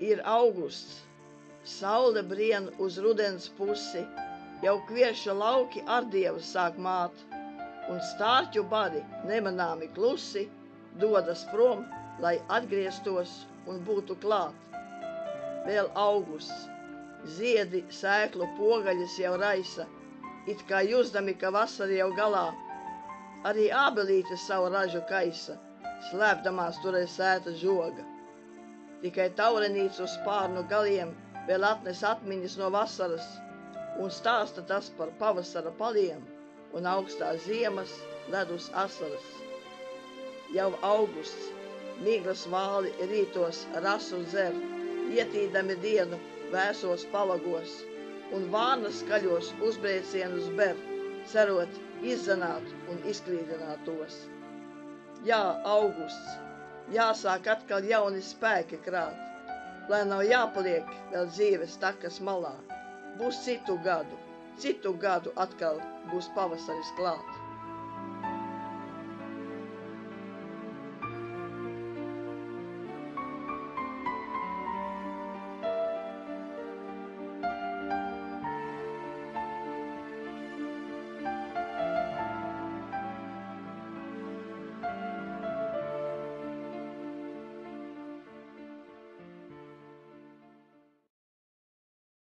Ir augusts, saule brien uz rudens pusi, jau kvieša lauki ar dievu sāk māt, un stārķu bari nemanāmi klusi dodas prom, lai atgrieztos un būtu klāt. Vēl augusts, ziedi sēklu pogaļas jau raisa, it kā jusdami, ka vasara jau galā. Arī ābelīte savu ražu kaisa, slēpdamās tur aiz sēta žoga. Tikai taurenīts uz spārnu galiem vēl atnes atmiņas no vasaras, un stāsta tas par pavasara paliem un augstās ziemas ledus asaras. Jau augusts, miglas vāli rītos rasu dzer, ietīdami dienu vēsos palagos, un vānas skaļos uzbrēcienus ber, cerot izzanāt un izklīdināt tos. Jā, augusts, jāsāk atkal jauni spēki krāt, lai nav jāpaliek vēl dzīves takas malā. Būs citu gadu atkal būs pavasaris klāt.